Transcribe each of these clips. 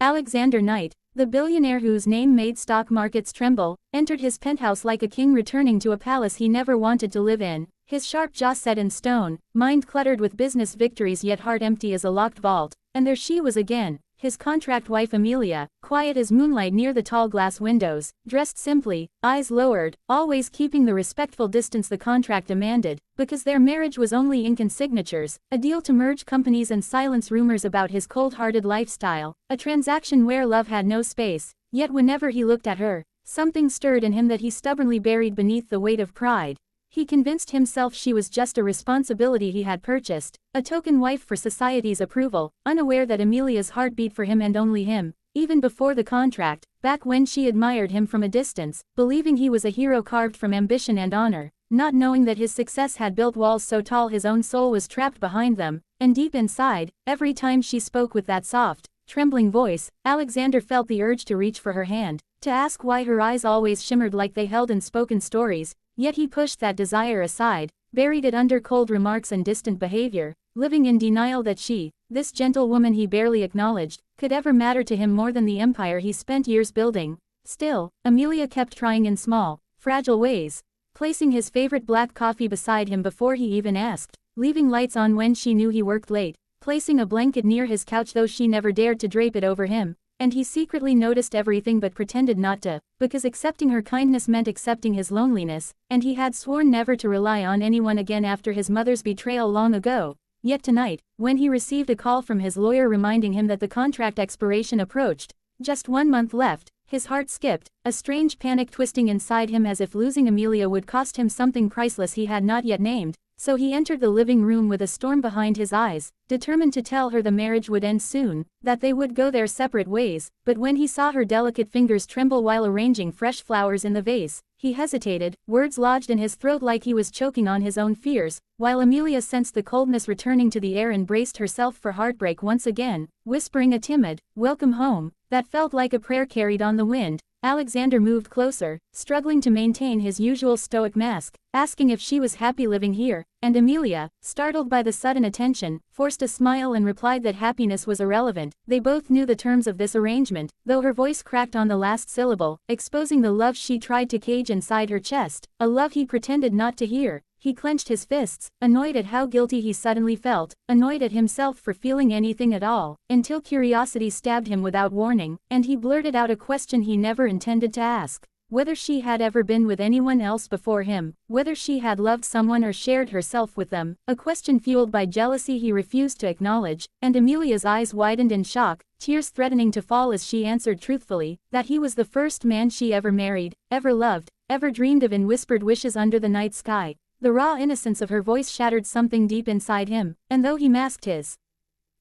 Alexander Knight, the billionaire whose name made stock markets tremble, entered his penthouse like a king returning to a palace he never wanted to live in, his sharp jaw set in stone, mind cluttered with business victories yet heart empty as a locked vault. And there she was again, his contract wife Amelia, quiet as moonlight near the tall glass windows, dressed simply, eyes lowered, always keeping the respectful distance the contract demanded, because their marriage was only ink and signatures, a deal to merge companies and silence rumors about his cold-hearted lifestyle, a transaction where love had no space. Yet whenever he looked at her, something stirred in him that he stubbornly buried beneath the weight of pride. He convinced himself she was just a responsibility he had purchased, a token wife for society's approval, unaware that Amelia's heart beat for him and only him, even before the contract, back when she admired him from a distance, believing he was a hero carved from ambition and honor, not knowing that his success had built walls so tall his own soul was trapped behind them, and deep inside, every time she spoke with that soft, trembling voice, Alexander felt the urge to reach for her hand, to ask why her eyes always shimmered like they held unspoken stories. Yet he pushed that desire aside, buried it under cold remarks and distant behavior, living in denial that she, this gentle woman he barely acknowledged, could ever matter to him more than the empire he spent years building. Still, Amelia kept trying in small, fragile ways, placing his favorite black coffee beside him before he even asked, leaving lights on when she knew he worked late, placing a blanket near his couch though she never dared to drape it over him. And he secretly noticed everything but pretended not to, because accepting her kindness meant accepting his loneliness, and he had sworn never to rely on anyone again after his mother's betrayal long ago. Yet tonight, when he received a call from his lawyer reminding him that the contract expiration approached, just 1 month left, his heart skipped, a strange panic twisting inside him as if losing Amelia would cost him something priceless he had not yet named. So he entered the living room with a storm behind his eyes, determined to tell her the marriage would end soon, that they would go their separate ways. But when he saw her delicate fingers tremble while arranging fresh flowers in the vase, he hesitated, words lodged in his throat like he was choking on his own fears, while Amelia sensed the coldness returning to the air and braced herself for heartbreak once again, whispering a timid, "Welcome home," that felt like a prayer carried on the wind. Alexander moved closer, struggling to maintain his usual stoic mask, asking if she was happy living here, and Amelia, startled by the sudden attention, forced a smile and replied that happiness was irrelevant. They both knew the terms of this arrangement, though her voice cracked on the last syllable, exposing the love she tried to cage inside her chest, a love he pretended not to hear. He clenched his fists, annoyed at how guilty he suddenly felt, annoyed at himself for feeling anything at all, until curiosity stabbed him without warning, and he blurted out a question he never intended to ask. Whether she had ever been with anyone else before him, whether she had loved someone or shared herself with them, a question fueled by jealousy he refused to acknowledge, and Amelia's eyes widened in shock, tears threatening to fall as she answered truthfully, that he was the first man she ever married, ever loved, ever dreamed of in whispered wishes under the night sky. The raw innocence of her voice shattered something deep inside him, and though he masked his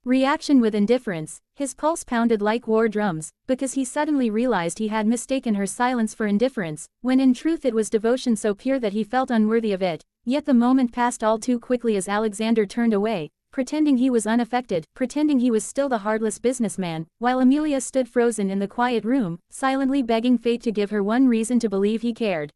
reaction with indifference, his pulse pounded like war drums, because he suddenly realized he had mistaken her silence for indifference, when in truth it was devotion so pure that he felt unworthy of it. Yet the moment passed all too quickly as Alexander turned away, pretending he was unaffected, pretending he was still the heartless businessman, while Amelia stood frozen in the quiet room, silently begging fate to give her one reason to believe he cared.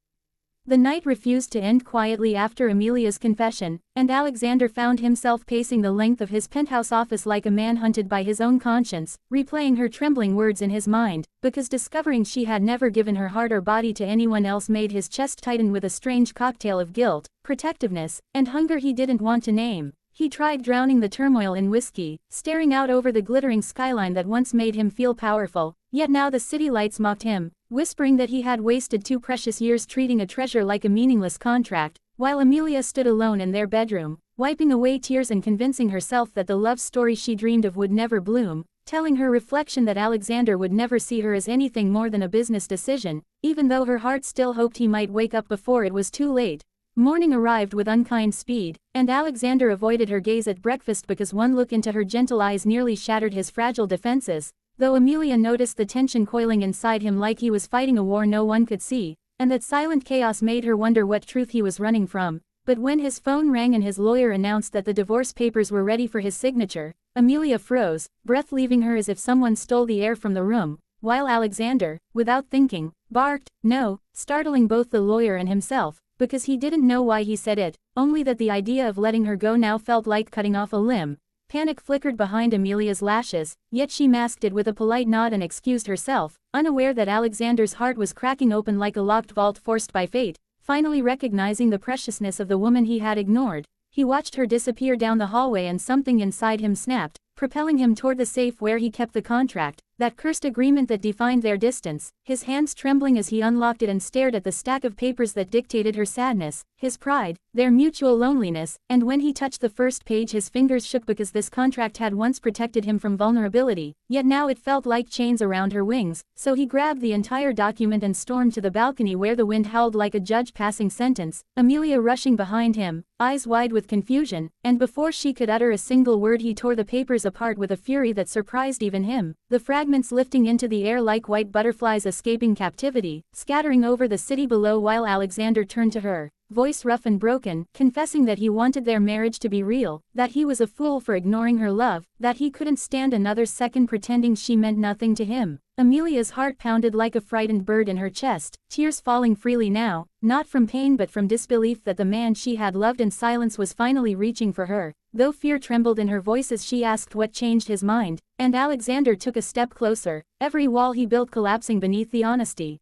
The night refused to end quietly after Amelia's confession, and Alexander found himself pacing the length of his penthouse office like a man hunted by his own conscience, replaying her trembling words in his mind, because discovering she had never given her heart or body to anyone else made his chest tighten with a strange cocktail of guilt, protectiveness, and hunger he didn't want to name. He tried drowning the turmoil in whiskey, staring out over the glittering skyline that once made him feel powerful, yet now the city lights mocked him, whispering that he had wasted 2 precious years treating a treasure like a meaningless contract, while Amelia stood alone in their bedroom, wiping away tears and convincing herself that the love story she dreamed of would never bloom, telling her reflection that Alexander would never see her as anything more than a business decision, even though her heart still hoped he might wake up before it was too late. Morning arrived with unkind speed, and Alexander avoided her gaze at breakfast because one look into her gentle eyes nearly shattered his fragile defenses, though Amelia noticed the tension coiling inside him like he was fighting a war no one could see, and that silent chaos made her wonder what truth he was running from. But when his phone rang and his lawyer announced that the divorce papers were ready for his signature, Amelia froze, breath leaving her as if someone stole the air from the room, while Alexander, without thinking, barked, "No," startling both the lawyer and himself, because he didn't know why he said it, only that the idea of letting her go now felt like cutting off a limb. Panic flickered behind Amelia's lashes, yet she masked it with a polite nod and excused herself, unaware that Alexander's heart was cracking open like a locked vault forced by fate. Finally recognizing the preciousness of the woman he had ignored, he watched her disappear down the hallway and something inside him snapped, propelling him toward the safe where he kept the contract, that cursed agreement that defined their distance, his hands trembling as he unlocked it and stared at the stack of papers that dictated her sadness, his pride, their mutual loneliness, and when he touched the first page his fingers shook because this contract had once protected him from vulnerability, yet now it felt like chains around her wings, so he grabbed the entire document and stormed to the balcony where the wind howled like a judge passing sentence, Amelia rushing behind him, eyes wide with confusion, and before she could utter a single word he tore the papers apart with a fury that surprised even him, the fragments lifting into the air like white butterflies escaping captivity, scattering over the city below while Alexander turned to her, voice rough and broken, confessing that he wanted their marriage to be real, that he was a fool for ignoring her love, that he couldn't stand another second pretending she meant nothing to him. Amelia's heart pounded like a frightened bird in her chest, tears falling freely now, not from pain but from disbelief that the man she had loved in silence was finally reaching for her. Though fear trembled in her voice as she asked what changed his mind, and Alexander took a step closer, every wall he built collapsing beneath the honesty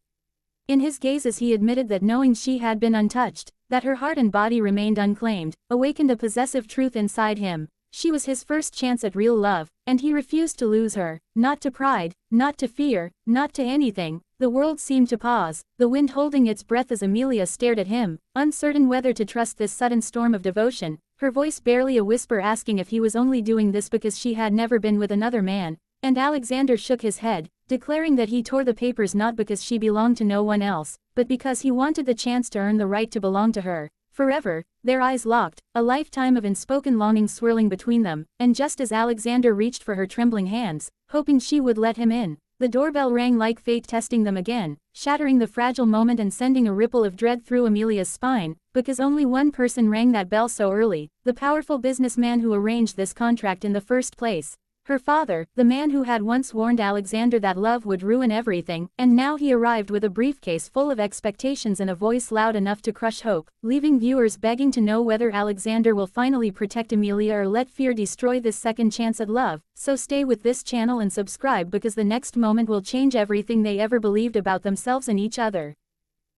in his gaze as he admitted that knowing she had been untouched, that her heart and body remained unclaimed, awakened a possessive truth inside him. She was his first chance at real love, and he refused to lose her, not to pride, not to fear, not to anything. The world seemed to pause, the wind holding its breath as Amelia stared at him, uncertain whether to trust this sudden storm of devotion, her voice barely a whisper asking if he was only doing this because she had never been with another man, and Alexander shook his head, declaring that he tore the papers not because she belonged to no one else, but because he wanted the chance to earn the right to belong to her. Forever, their eyes locked, a lifetime of unspoken longing swirling between them, and just as Alexander reached for her trembling hands, hoping she would let him in, the doorbell rang like fate testing them again, shattering the fragile moment and sending a ripple of dread through Amelia's spine, because only one person rang that bell so early, the powerful businessman who arranged this contract in the first place. Her father, the man who had once warned Alexander that love would ruin everything, and now he arrived with a briefcase full of expectations and a voice loud enough to crush hope, leaving viewers begging to know whether Alexander will finally protect Amelia or let fear destroy this second chance at love. So stay with this channel and subscribe because the next moment will change everything they ever believed about themselves and each other.